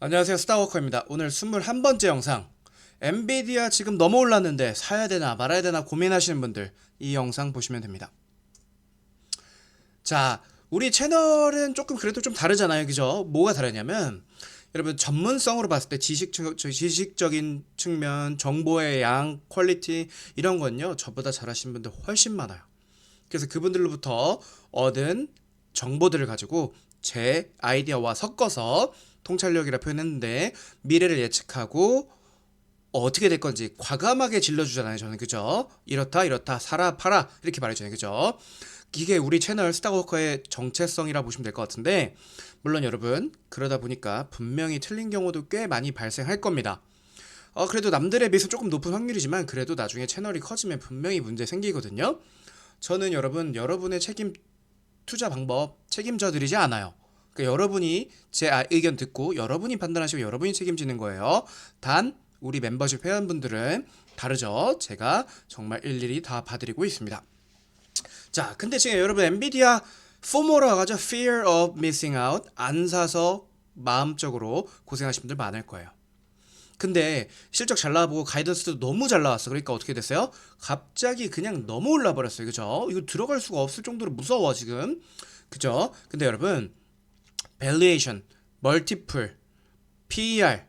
안녕하세요, 스타워커입니다. 오늘 21번째 영상. 엔비디아 지금 너무 올랐는데 사야 되나 말아야 되나 고민하시는 분들 이 영상 보시면 됩니다. 자, 우리 채널은 조금 그래도 좀 다르잖아요, 그죠? 뭐가 다르냐면 여러분 전문성으로 봤을 때 지식적인 측면, 정보의 양, 퀄리티 이런 건요 저보다 잘하시는 분들 훨씬 많아요. 그래서 그분들로부터 얻은 정보들을 가지고 제 아이디어와 섞어서 통찰력이라 표현했는데 미래를 예측하고 어떻게 될 건지 과감하게 질러주잖아요. 저는 그죠? 이렇다 이렇다 사라 팔아 이렇게 말해줘요. 그죠? 이게 우리 채널 스타워커의 정체성이라 보시면 될 것 같은데 물론 여러분 그러다 보니까 분명히 틀린 경우도 꽤 많이 발생할 겁니다. 그래도 남들에 비해서 조금 높은 확률이지만 그래도 나중에 채널이 커지면 분명히 문제 생기거든요. 저는 여러분의 책임 투자 방법 책임져 드리지 않아요. 그러니까 여러분이 제 의견 듣고 여러분이 판단하시고 여러분이 책임지는 거예요. 단 우리 멤버십 회원분들은 다르죠. 제가 정말 일일이 다 봐드리고 있습니다. 자, 근데 지금 여러분 엔비디아 FOMO라고 하죠. Fear of Missing Out. 안 사서 마음적으로 고생하시는 분들 많을 거예요. 근데 실적 잘 나와보고 가이던스도 너무 잘 나왔어. 그러니까 어떻게 됐어요? 갑자기 그냥 너무 올라버렸어요. 그죠? 이거 들어갈 수가 없을 정도로 무서워 지금. 그죠? 근데 여러분 밸류에이션, 멀티플, PER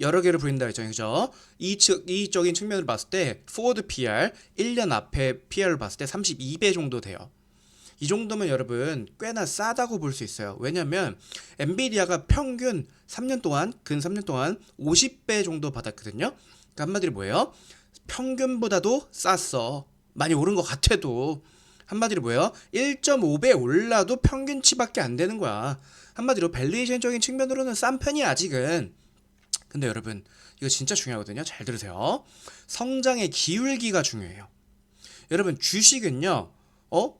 여러 개를 부린다 했잖아요. 그죠? 이익적인 측면으로 봤을 때 포워드 PR 1년 앞에 PR을 봤을 때 32배 정도 돼요. 이 정도면 여러분 꽤나 싸다고 볼 수 있어요. 왜냐면 엔비디아가 평균 3년 동안 근 3년 동안 50배 정도 받았거든요. 그러니까 한마디로 뭐예요? 평균보다도 쌌어. 많이 오른 것 같아도 한마디로 뭐예요? 1.5배 올라도 평균치밖에 안 되는 거야. 한마디로 밸류에이션적인 측면으로는 싼 편이야 아직은. 근데 여러분 이거 진짜 중요하거든요. 잘 들으세요. 성장의 기울기가 중요해요. 여러분 주식은요.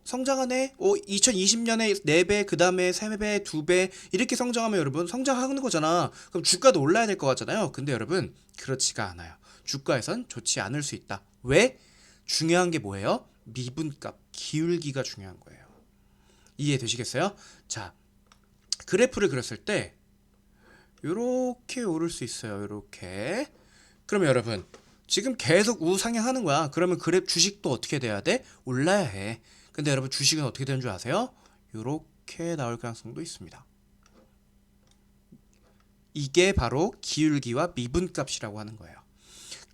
성장하네? 2020년에 4배, 그 다음에 3배, 2배, 이렇게 성장하면 여러분, 성장하는 거잖아. 그럼 주가도 올라야 될 것 같잖아요. 근데 여러분, 그렇지가 않아요. 주가에선 좋지 않을 수 있다. 왜? 중요한 게 뭐예요? 미분값, 기울기가 중요한 거예요. 이해되시겠어요? 자, 그래프를 그렸을 때, 요렇게 오를 수 있어요. 요렇게. 그러면 여러분, 지금 계속 우상향하는 거야. 그러면 주식도 어떻게 돼야 돼? 올라야 해. 근데 여러분 주식은 어떻게 되는 줄 아세요? 요렇게 나올 가능성도 있습니다. 이게 바로 기울기와 미분값이라고 하는 거예요.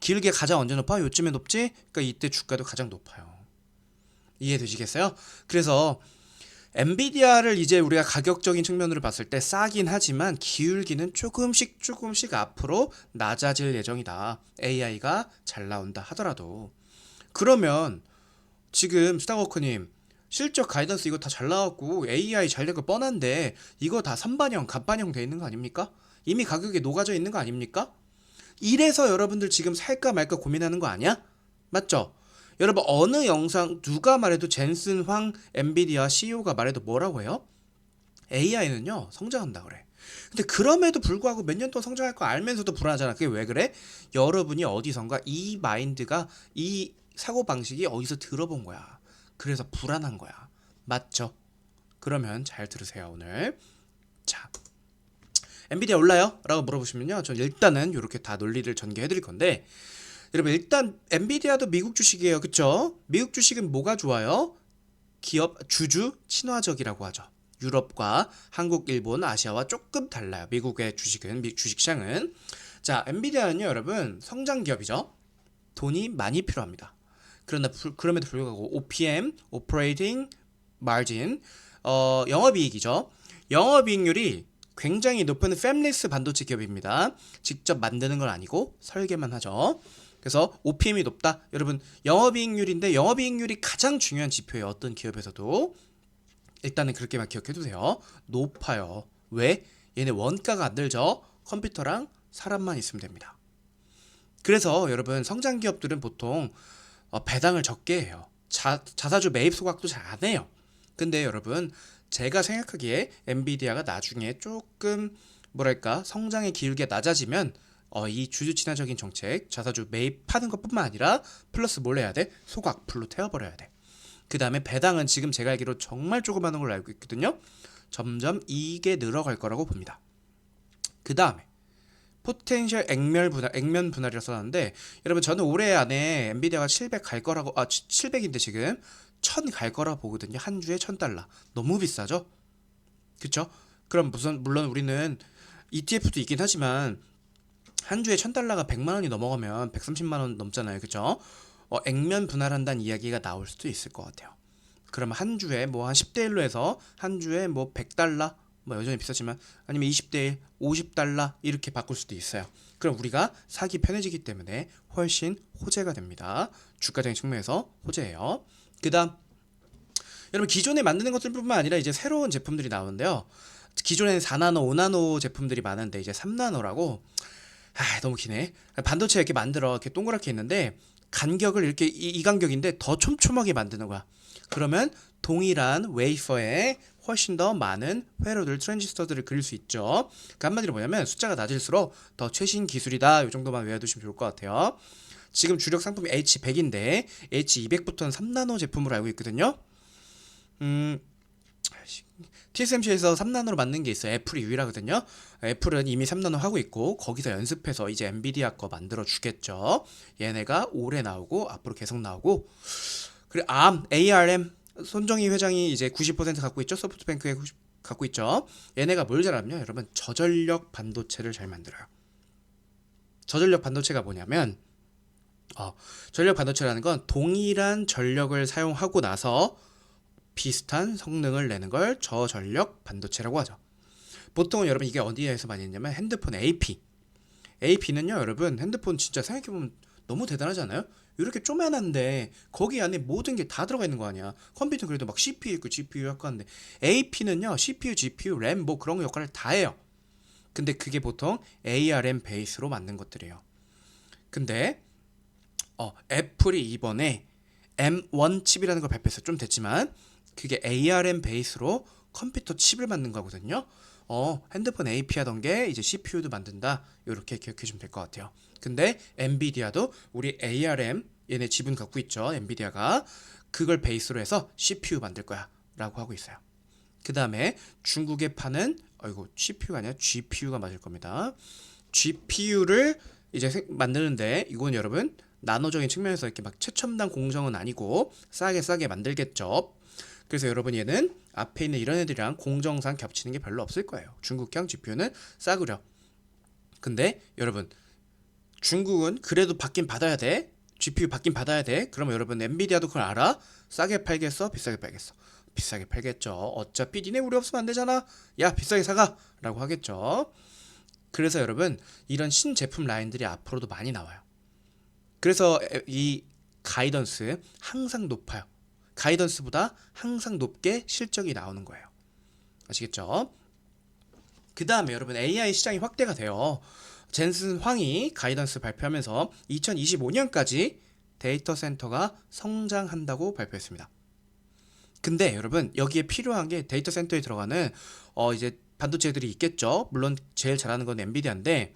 기울기가 가장 언제 높아? 요쯤에 높지? 그러니까 이때 주가도 가장 높아요. 이해되시겠어요? 그래서 엔비디아를 이제 우리가 가격적인 측면으로 봤을 때 싸긴 하지만 기울기는 조금씩 앞으로 낮아질 예정이다. AI가 잘 나온다 하더라도. 그러면 지금 스타워커님 실적 가이던스 이거 다 잘 나왔고 AI 잘 된 거 뻔한데 이거 다 선반영, 갑반영 돼 있는 거 아닙니까? 이미 가격에 녹아져 있는 거 아닙니까? 이래서 여러분들 지금 살까 말까 고민하는 거 아니야? 맞죠? 여러분 어느 영상 누가 말해도 젠슨 황 엔비디아 CEO가 말해도 뭐라고 해요? AI는요 성장한다 그래. 근데 그럼에도 불구하고 몇 년 동안 성장할 거 알면서도 불안하잖아. 그게 왜 그래? 여러분이 어디선가 이 마인드가 이 사고방식이 어디서 들어본 거야. 그래서 불안한 거야. 맞죠? 그러면 잘 들으세요 오늘. 자, 엔비디아 올라요? 라고 물어보시면요 전 일단은 이렇게 다 논리를 전개해 드릴 건데 여러분 일단 엔비디아도 미국 주식이에요. 그쵸? 미국 주식은 뭐가 좋아요? 기업 주주 친화적이라고 하죠. 유럽과 한국, 일본, 아시아와 조금 달라요. 미국의 주식은 주식시장은. 자, 엔비디아는요, 여러분 성장 기업이죠. 돈이 많이 필요합니다. 그럼에도 불구하고 OPM, Operating Margin, 영업이익이죠. 영업이익률이 굉장히 높은 팹리스 반도체 기업입니다. 직접 만드는 건 아니고 설계만 하죠. 그래서 OPM이 높다. 여러분 영업이익률인데 영업이익률이 가장 중요한 지표예요. 어떤 기업에서도. 일단은 그렇게만 기억해 두세요. 높아요. 왜? 얘네 원가가 안 들죠. 컴퓨터랑 사람만 있으면 됩니다. 그래서 여러분 성장 기업들은 보통 배당을 적게 해요. 자사주 매입 소각도 잘 안 해요. 근데 여러분 제가 생각하기에 엔비디아가 나중에 조금 뭐랄까 성장의 기울기가 낮아지면 이 주주 친화적인 정책 자사주 매입하는 것뿐만 아니라 플러스 뭘 해야 돼? 소각 풀로 태워버려야 돼. 그 다음에 배당은 지금 제가 알기로 정말 조그마한 걸로 알고 있거든요. 점점 이게 늘어갈 거라고 봅니다. 그 다음에 포텐셜 액면 분할이라 써놨는데 여러분 저는 올해 안에 엔비디아가 700 갈 거라고 700인데 지금 1000 갈 거라 보거든요. 한 주에 $1000. 너무 비싸죠? 그쵸? 그럼 물론 우리는 ETF도 있긴 하지만 한 주에 $1000가 100만 원이 넘어가면 130만 원 넘잖아요. 그쵸? 액면 분할한다는 이야기가 나올 수도 있을 것 같아요. 그러면 한 주에 뭐 한 10대 1로 해서 한 주에 뭐 $100, 뭐 여전히 비싸지만 아니면 20대 1, $50 이렇게 바꿀 수도 있어요. 그럼 우리가 사기 편해지기 때문에 훨씬 호재가 됩니다. 주가적인 측면에서 호재예요. 그다음 여러분 기존에 만드는 것들뿐만 아니라 이제 새로운 제품들이 나오는데요. 기존에는 4나노, 5나노 제품들이 많은데 이제 3나노라고 너무 기네. 반도체 이렇게 만들어 이렇게 동그랗게 있는데 간격을 이렇게 이 간격인데 더 촘촘하게 만드는 거야. 그러면 동일한 웨이퍼에 훨씬 더 많은 회로들, 트랜지스터들을 그릴 수 있죠. 그 한마디로 뭐냐면 숫자가 낮을수록 더 최신 기술이다. 이 정도만 외워두시면 좋을 것 같아요. 지금 주력 상품이 H100인데 H200부터는 3나노 제품으로 알고 있거든요. TSMC에서 3나노로 만든 게 있어요. 애플이 유일하거든요. 애플은 이미 3나노 하고 있고 거기서 연습해서 이제 엔비디아 거 만들어 주겠죠. 얘네가 올해 나오고 앞으로 계속 나오고 그리고 ARM 손정희 회장이 이제 90% 갖고 있죠. 소프트뱅크에 갖고 있죠. 얘네가 뭘 잘하냐면 여러분 저전력 반도체를 잘 만들어요. 저전력 반도체가 뭐냐면 전력 반도체라는 건 동일한 전력을 사용하고 나서 비슷한 성능을 내는 걸 저전력 반도체라고 하죠. 보통은 여러분 이게 어디에서 많이 했냐면 핸드폰 AP는요 여러분 핸드폰 진짜 생각해보면 너무 대단하지 않아요? 이렇게 쪼매난데 거기 안에 모든 게 다 들어가 있는 거 아니야. 컴퓨터는 그래도 막 CPU 있고 GPU 갖고 하는데 AP는요 CPU, GPU, 램 뭐 그런 역할을 다 해요. 근데 그게 보통 ARM 베이스로 만든 것들이에요. 근데 애플이 이번에 M1 칩이라는 걸 발표했어요. 좀 됐지만 그게 ARM 베이스로 컴퓨터 칩을 만든 거거든요. 핸드폰 AP 하던 게 이제 CPU도 만든다. 이렇게 기억해 주면 될 것 같아요. 근데 엔비디아도 우리 ARM 얘네 지분 갖고 있죠. 엔비디아가 그걸 베이스로 해서 CPU 만들 거야 라고 하고 있어요. 그 다음에 중국에 파는 CPU가 아니라 GPU가 맞을 겁니다. GPU를 이제 만드는데 이건 여러분 나노적인 측면에서 이렇게 막 최첨단 공정은 아니고 싸게 만들겠죠. 그래서 여러분 얘는 앞에 있는 이런 애들이랑 공정상 겹치는 게 별로 없을 거예요. 중국형 GPU는 싸구려. 근데 여러분 중국은 그래도 받긴 받아야 돼. GPU 받긴 받아야 돼. 그러면 여러분 엔비디아도 그걸 알아? 싸게 팔겠어? 비싸게 팔겠어? 비싸게 팔겠죠. 어차피 니네 우리 없으면 안 되잖아. 야 비싸게 사가 라고 하겠죠. 그래서 여러분 이런 신제품 라인들이 앞으로도 많이 나와요. 그래서 이 가이던스 항상 높아요. 가이던스보다 항상 높게 실적이 나오는 거예요. 아시겠죠? 그 다음에 여러분 AI 시장이 확대가 돼요. 젠슨 황이 가이던스 발표하면서 2025년까지 데이터 센터가 성장한다고 발표했습니다. 근데 여러분 여기에 필요한 게 데이터 센터에 들어가는 이제 반도체들이 있겠죠. 물론 제일 잘하는 건 엔비디아인데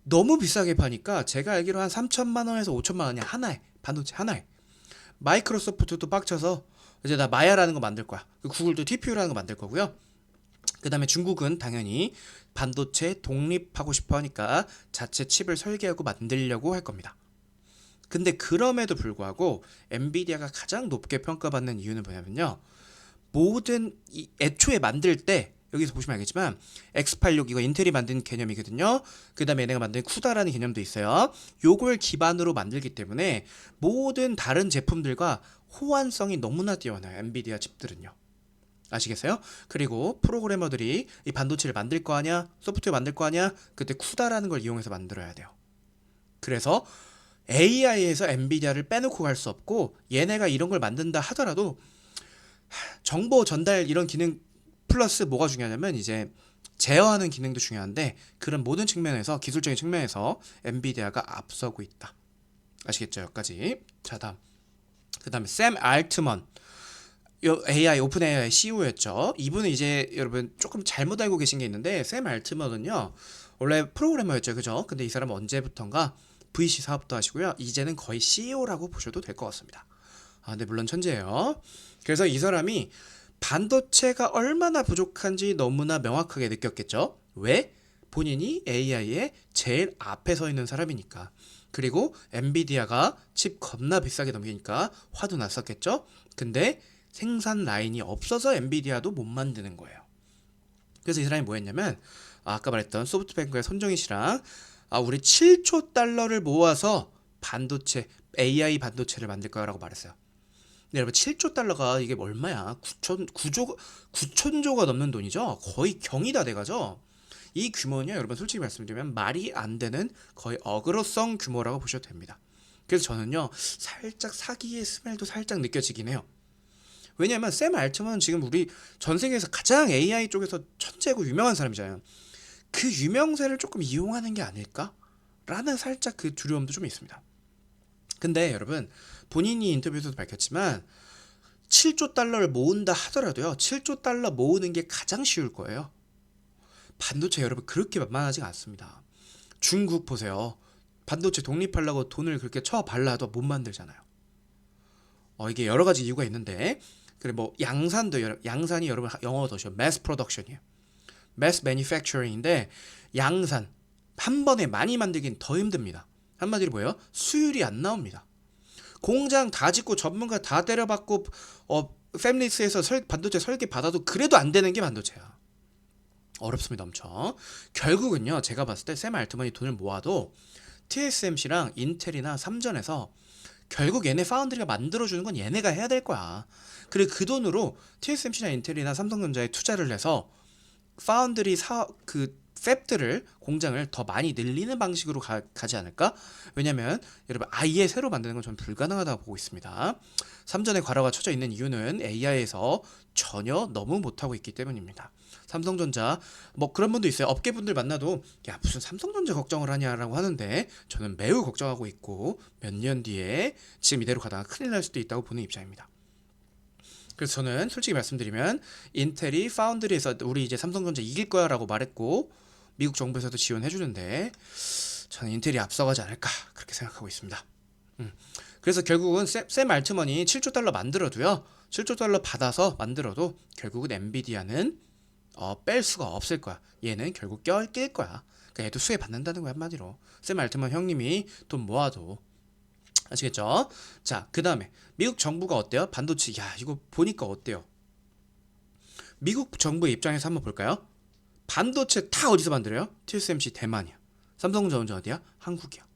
너무 비싸게 파니까 제가 알기로 한 3천만 원에서 5천만 원이 하나에 반도체 하나에. 마이크로소프트도 빡쳐서 이제 나 마야라는 거 만들 거야. 구글도 TPU라는 거 만들 거고요. 그 다음에 중국은 당연히 반도체 독립하고 싶어 하니까 자체 칩을 설계하고 만들려고 할 겁니다. 근데 그럼에도 불구하고 엔비디아가 가장 높게 평가받는 이유는 뭐냐면요. 모든 애초에 만들 때 여기서 보시면 알겠지만 X86 이거 인텔이 만든 개념이거든요. 그 다음에 얘네가 만든 쿠다라는 개념도 있어요. 요걸 기반으로 만들기 때문에 모든 다른 제품들과 호환성이 너무나 뛰어나요. 엔비디아 칩들은요. 아시겠어요? 그리고 프로그래머들이 이 반도체를 만들 거 아냐? 소프트웨어 만들 거 아냐? 그때 쿠다라는 걸 이용해서 만들어야 돼요. 그래서 AI에서 엔비디아를 빼놓고 갈 수 없고 얘네가 이런 걸 만든다 하더라도 정보 전달 이런 기능 플러스 뭐가 중요하냐면 이제 제어하는 기능도 중요한데 그런 모든 측면에서 기술적인 측면에서 엔비디아가 앞서고 있다. 아시겠죠? 여기까지. 자, 그 다음에 샘 알트먼 AI 오픈 AI CEO였죠. 이분은 이제 여러분 조금 잘못 알고 계신 게 있는데 샘 알트먼은요 원래 프로그래머였죠, 그죠? 근데 이 사람은 언제부턴가 VC 사업도 하시고요. 이제는 거의 CEO라고 보셔도 될 것 같습니다. 근데 물론 천재예요. 그래서 이 사람이 반도체가 얼마나 부족한지 너무나 명확하게 느꼈겠죠. 왜? 본인이 AI의 제일 앞에 서 있는 사람이니까. 그리고 엔비디아가 칩 겁나 비싸게 넘기니까 화도 났었겠죠. 근데 생산 라인이 없어서 엔비디아도 못 만드는 거예요. 그래서 이 사람이 뭐 했냐면 아까 말했던 소프트뱅크의 손정희 씨랑 우리 7조 달러를 모아서 반도체 AI 반도체를 만들 거라고 말했어요. 근데 여러분 7조 달러가 이게 얼마야? 9천조가 넘는 돈이죠. 거의 경이 다 돼가죠. 이 규모는요, 여러분 솔직히 말씀드리면 말이 안 되는 거의 어그로성 규모라고 보셔도 됩니다. 그래서 저는요, 살짝 사기의 스멜도 살짝 느껴지긴 해요. 왜냐면 샘 알트먼은 지금 우리 전 세계에서 가장 AI 쪽에서 천재고 유명한 사람이잖아요. 그 유명세를 조금 이용하는 게 아닐까? 라는 살짝 그 두려움도 좀 있습니다. 근데 여러분 본인이 인터뷰에서도 밝혔지만 7조 달러를 모은다 하더라도요, 7조 달러 모으는 게 가장 쉬울 거예요. 반도체 여러분 그렇게 만만하지가 않습니다. 중국 보세요. 반도체 독립하려고 돈을 그렇게 쳐 발라도 못 만들잖아요. 이게 여러 가지 이유가 있는데, 그래 뭐 양산이 여러분 영어 더죠. mass production이에요. mass manufacturing인데 양산 한 번에 많이 만들긴 더 힘듭니다. 한마디로 뭐예요? 수율이 안 나옵니다. 공장 다 짓고 전문가 다 때려받고 팹리스에서 반도체 설계 받아도 그래도 안 되는 게 반도체야. 어렵습니다 엄청. 결국은요 제가 봤을 때 샘 알트먼이 돈을 모아도 TSMC랑 인텔이나 삼전에서 결국 얘네 파운드리가 만들어주는 건 얘네가 해야 될 거야. 그리고 그 돈으로 TSMC나 인텔이나 삼성전자에 투자를 해서 파운드리 팹들을 공장을 더 많이 늘리는 방식으로 가지 않을까? 왜냐면 여러분 아예 새로 만드는 건 저는 불가능하다고 보고 있습니다. 삼전에 과로가 쳐져 있는 이유는 AI에서 전혀 너무 못하고 있기 때문입니다. 삼성전자 뭐 그런 분도 있어요. 업계분들 만나도 야 무슨 삼성전자 걱정을 하냐라고 하는데 저는 매우 걱정하고 있고 몇 년 뒤에 지금 이대로 가다가 큰일 날 수도 있다고 보는 입장입니다. 그래서 저는 솔직히 말씀드리면 인텔이 파운드리에서 우리 이제 삼성전자 이길 거야 라고 말했고 미국 정부에서도 지원해 주는데 저는 인텔이 앞서가지 않을까 그렇게 생각하고 있습니다. 그래서 결국은 샘 알트먼이 7조 달러 만들어도요, 7조 달러 받아서 만들어도 결국은 엔비디아는 뺄 수가 없을 거야. 얘는 결국 낄 거야. 그러니까 얘도 수혜 받는다는 거야 한마디로. 샘 알트먼 형님이 돈 모아도. 아시겠죠? 자, 그 다음에 미국 정부가 어때요? 반도체 야 이거 보니까 어때요? 미국 정부의 입장에서 한번 볼까요? 반도체 다 어디서 만들어요? TSMC 대만이야. 삼성전자 어디야? 한국이야.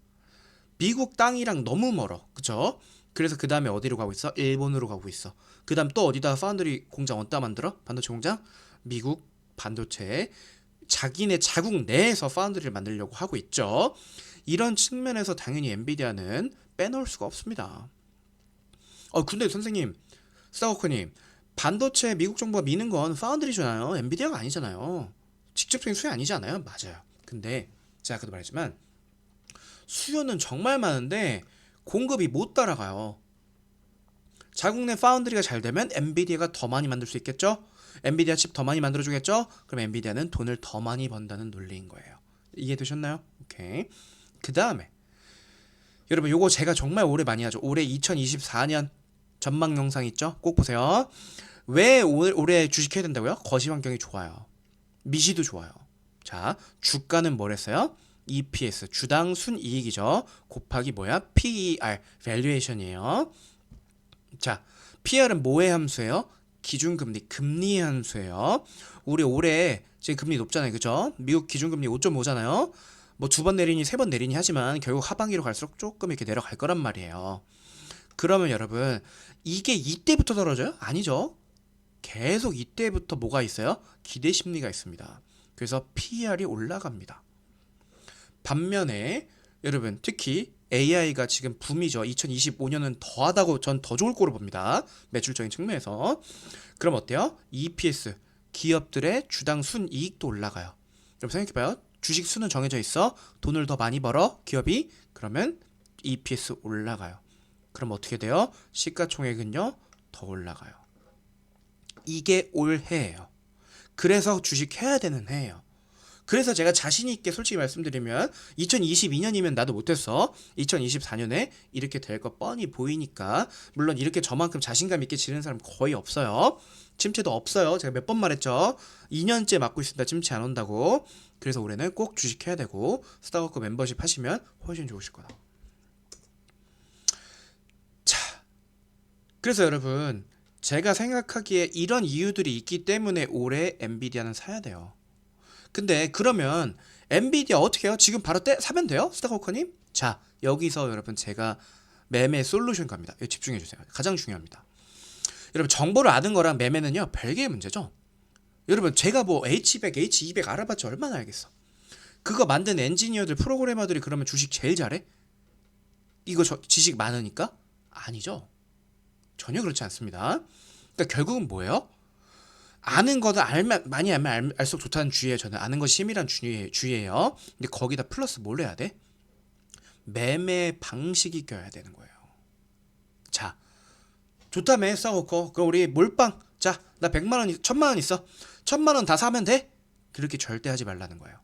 미국 땅이랑 너무 멀어. 그쵸? 그래서 그 다음에 어디로 가고 있어? 일본으로 가고 있어. 그 다음 또 어디다 파운드리 공장 어디다 만들어? 반도체 공장? 미국 반도체 자기네 자국 내에서 파운드리를 만들려고 하고 있죠. 이런 측면에서 당연히 엔비디아는 빼놓을 수가 없습니다. 근데 선생님, 스타워커님, 반도체 미국 정부가 미는 건 파운드리잖아요. 엔비디아가 아니잖아요. 직접적인 수요 아니지 않아요? 맞아요. 근데 제가 아까도 말했지만 수요는 정말 많은데 공급이 못 따라가요. 자국 내 파운드리가 잘 되면 엔비디아가 더 많이 만들 수 있겠죠? 엔비디아 칩 더 많이 만들어주겠죠? 그럼 엔비디아는 돈을 더 많이 번다는 논리인 거예요. 이해되셨나요? 오케이. 그 다음에 여러분 요거 제가 정말 올해 많이 하죠. 올해 2024년 전망 영상 있죠? 꼭 보세요. 왜 올해 주식 해야 된다고요? 거시 환경이 좋아요. 미시도 좋아요. 자, 주가는 뭐랬어요? EPS, 주당 순이익이죠. 곱하기 뭐야? PER, valuation이에요. 자, PER은 뭐의 함수예요? 기준금리, 금리의 함수예요. 우리 올해 지금 금리 높잖아요. 그죠? 미국 기준금리 5.5잖아요. 뭐 두 번 내리니 세 번 내리니 하지만 결국 하반기로 갈수록 조금 이렇게 내려갈 거란 말이에요. 그러면 여러분 이게 이때부터 떨어져요? 아니죠. 계속 이때부터 뭐가 있어요? 기대 심리가 있습니다. 그래서 PER이 올라갑니다. 반면에 여러분 특히 AI가 지금 붐이죠. 2025년은 더하다고 전 더 좋을 거로 봅니다. 매출적인 측면에서. 그럼 어때요? EPS, 기업들의 주당 순이익도 올라가요. 여러분 생각해봐요. 주식 수는 정해져 있어. 돈을 더 많이 벌어 기업이. 그러면 EPS 올라가요. 그럼 어떻게 돼요? 시가총액은요 더 올라가요. 이게 올해예요. 그래서 주식 해야 되는 해예요. 그래서 제가 자신 있게 솔직히 말씀드리면 2022년이면 나도 못했어. 2024년에 이렇게 될 거 뻔히 보이니까. 물론 이렇게 저만큼 자신감 있게 지르는 사람 거의 없어요. 침체도 없어요. 제가 몇 번 말했죠. 2년째 맞고 있습니다. 침체 안 온다고. 그래서 올해는 꼭 주식해야 되고 스타워크 멤버십 하시면 훨씬 좋으실 거다. 자, 그래서 여러분 제가 생각하기에 이런 이유들이 있기 때문에 올해 엔비디아는 사야 돼요. 근데 그러면 엔비디아 어떻게 해요? 지금 바로 사면 돼요? 스타워커님? 자, 여기서 여러분 제가 매매 솔루션 갑니다. 이거 집중해 주세요. 가장 중요합니다. 여러분 정보를 아는 거랑 매매는요 별개의 문제죠. 여러분 제가 뭐 H100, H200 알아봤자 얼마나 알겠어. 그거 만든 엔지니어들, 프로그래머들이 그러면 주식 제일 잘해? 이거 지식 많으니까? 아니죠. 전혀 그렇지 않습니다. 그러니까 결국은 뭐예요? 아는 거는 많이 알면 알수록 좋다는 주의예요. 저는 아는 것이 힘이란 주의예요. 근데 거기다 플러스 뭘 해야 돼? 매매 방식이 껴야 되는 거예요. 자, 좋다며 싸워놓고 그럼 우리 몰빵. 자, 나 100만원 1000만원 있어. 1000만원 다 사면 돼? 그렇게 절대 하지 말라는 거예요.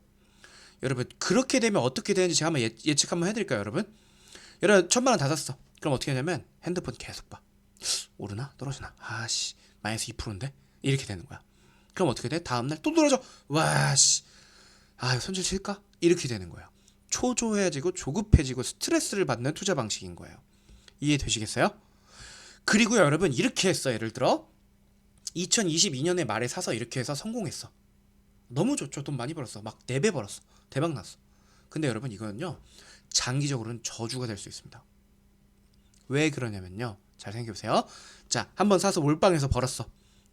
여러분 그렇게 되면 어떻게 되는지 제가 한번 예측 한번 해드릴까요? 여러분 1000만원 다 샀어. 그럼 어떻게 하냐면 핸드폰 계속 봐. 오르나 떨어지나, 아씨 마이너스 2%인데 이렇게 되는 거야. 그럼 어떻게 돼? 다음날 또 떨어져. 와씨, 아 손절 칠까? 이렇게 되는 거예요. 초조해지고 조급해지고 스트레스를 받는 투자 방식인 거예요. 이해되시겠어요? 그리고요 여러분 이렇게 했어. 예를 들어 2022년에 말에 사서 이렇게 해서 성공했어. 너무 좋죠. 돈 많이 벌었어. 막 4배 벌었어. 대박 났어. 근데 여러분 이거는요 장기적으로는 저주가 될 수 있습니다. 왜 그러냐면요, 잘 생각해보세요. 자, 한번 사서 몰빵해서 벌었어.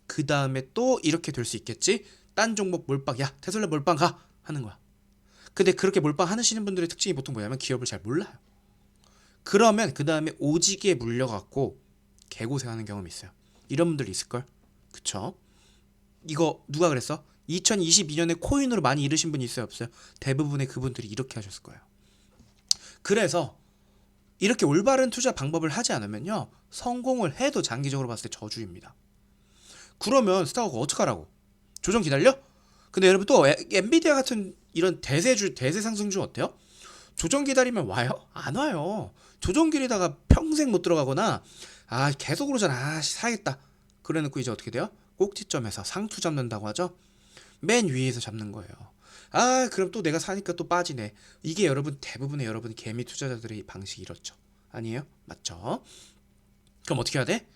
그 다음에 또 이렇게 될 수 있겠지. 딴 종목 몰빵, 야 테슬라 몰빵 가 하는 거야. 근데 그렇게 몰빵 하시는 분들의 특징이 보통 뭐냐면 기업을 잘 몰라요. 그러면 그 다음에 오지게 물려갖고 개고생하는 경험이 있어요. 이런 분들 있을걸? 그쵸? 이거 누가 그랬어? 2022년에 코인으로 많이 잃으신 분이 있어요, 없어요? 대부분의 그분들이 이렇게 하셨을 거예요. 그래서 이렇게 올바른 투자 방법을 하지 않으면요 성공을 해도 장기적으로 봤을 때 저주입니다. 그러면 스타워크 어떡하라고? 조정 기다려? 근데 여러분 또 엔비디아 같은 이런 대세 상승주 어때요? 조정 기다리면 와요? 안 와요. 조정 기다리다가 평생 못 들어가거나 아 계속 오르잖아, 아 사야겠다 그래놓고 이제 어떻게 돼요? 꼭지점에서 상투 잡는다고 하죠. 맨 위에서 잡는 거예요. 아 그럼 또 내가 사니까 또 빠지네. 이게 여러분 대부분의 여러분 개미 투자자들의 방식이 이렇죠. 아니에요? 맞죠? 그럼 어떻게 해야 돼?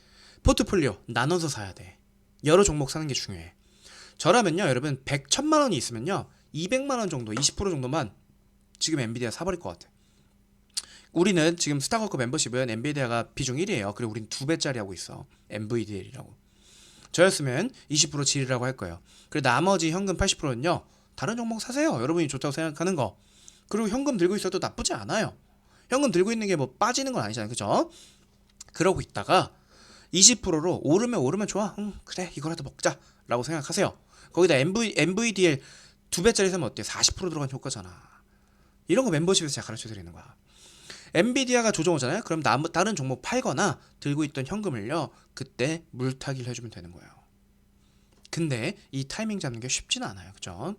포트폴리오 나눠서 사야 돼. 여러 종목 사는 게 중요해. 저라면요 여러분 100, 1000만원이 있으면요 200만원 정도 20% 정도만 지금 엔비디아 사버릴 것 같아. 우리는 지금 스타워크 멤버십은 엔비디아가 비중 1위에요. 그리고 우린 2배짜리 하고 있어. NVDL이라고. 저였으면 20% 질이라고 할 거예요. 그리고 나머지 현금 80%는요 다른 종목 사세요. 여러분이 좋다고 생각하는 거. 그리고 현금 들고 있어도 나쁘지 않아요. 현금 들고 있는 게 뭐 빠지는 건 아니잖아요. 그죠? 그러고 있다가 20%로 오르면 좋아. 그래 이거라도 먹자 라고 생각하세요. 거기다 NVDL 2배짜리 사면 어때? 40% 들어간 효과잖아. 이런 거 멤버십에서 제가 가르쳐 드리는 거야. 엔비디아가 조정 오잖아요. 그럼 다른 종목 팔거나 들고 있던 현금을요 그때 물타기를 해주면 되는 거예요. 근데 이 타이밍 잡는 게 쉽지는 않아요. 그죠?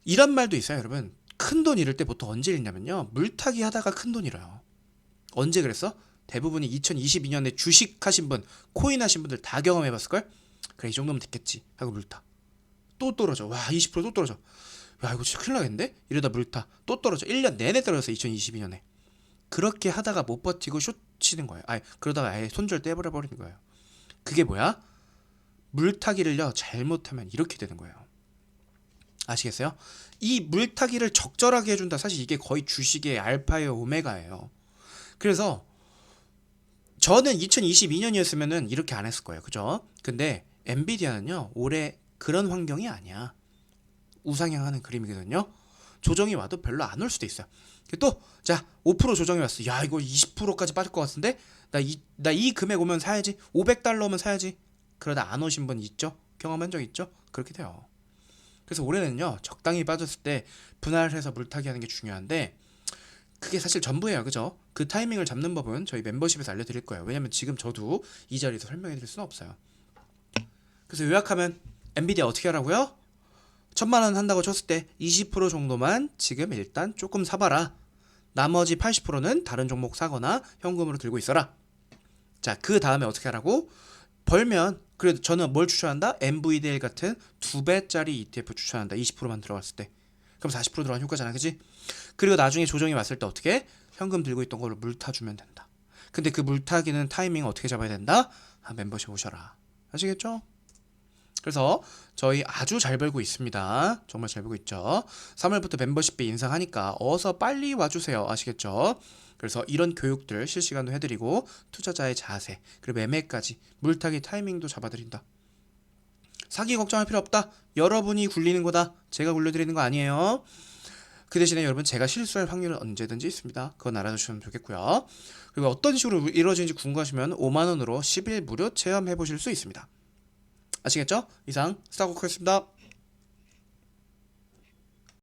이런 말도 있어요. 여러분 큰 돈 잃을 때 보통 언제 잃냐면요 물타기 하다가 큰 돈 잃어요. 언제 그랬어? 대부분이 2022년에 주식 하신 분, 코인 하신 분들 다 경험해봤을걸? 그래 이 정도면 됐겠지 하고 물타. 또 떨어져. 와 20%또 떨어져. 야 이거 진짜 큰일 나겠는데? 이러다 물타. 또 떨어져. 1년 내내 떨어졌어 2022년에. 그렇게 하다가 못 버티고 숏 치는 거예요. 그러다가 아예 손절 떼버려 버리는 거예요. 그게 뭐야? 물타기를요 잘못하면 이렇게 되는 거예요. 아시겠어요? 이 물타기를 적절하게 해준다. 사실 이게 거의 주식의 알파예요 오메가예요. 그래서 저는 2022년이었으면은 이렇게 안 했을 거예요. 그죠? 근데 엔비디아는요 올해 그런 환경이 아니야. 우상향하는 그림이거든요. 조정이 와도 별로 안 올 수도 있어요. 또 자 5% 조정이 왔어. 야 이거 20%까지 빠질 것 같은데 나 이 금액 오면 사야지. 500달러 오면 사야지. 그러다 안 오신 분 있죠? 경험한 적 있죠? 그렇게 돼요. 그래서 올해는요 적당히 빠졌을 때 분할해서 물타기 하는 게 중요한데 그게 사실 전부예요. 그죠? 그 타이밍을 잡는 법은 저희 멤버십에서 알려드릴 거예요. 왜냐면 지금 저도 이 자리에서 설명해 드릴 수는 없어요. 그래서 요약하면 엔비디아 어떻게 하라고요? 1000만원 한다고 쳤을 때 20% 정도만 지금 일단 조금 사봐라. 나머지 80%는 다른 종목 사거나 현금으로 들고 있어라. 자, 그 다음에 어떻게 하라고? 벌면 그래도 저는 뭘 추천한다? NVDL 같은 2배짜리 ETF 추천한다. 20%만 들어갔을 때. 그럼 40% 들어간 효과잖아, 그지? 그리고 나중에 조정이 왔을 때 어떻게? 현금 들고 있던 걸로 물타주면 된다. 근데 그 물타기는 타이밍 어떻게 잡아야 된다? 멤버십 오셔라. 아시겠죠? 그래서 저희 아주 잘 벌고 있습니다. 정말 잘 벌고 있죠. 3월부터 멤버십비 인상하니까 어서 빨리 와주세요. 아시겠죠? 그래서 이런 교육들 실시간으로 해드리고 투자자의 자세 그리고 매매까지 물타기 타이밍도 잡아드린다. 사기 걱정할 필요 없다. 여러분이 굴리는 거다. 제가 굴려드리는 거 아니에요. 그 대신에 여러분 제가 실수할 확률은 언제든지 있습니다. 그건 알아두시면 좋겠고요. 그리고 어떤 식으로 이루어지는지 궁금하시면 5만원으로 10일 무료 체험해 보실 수 있습니다. 아시겠죠? 이상 스타코크였습니다.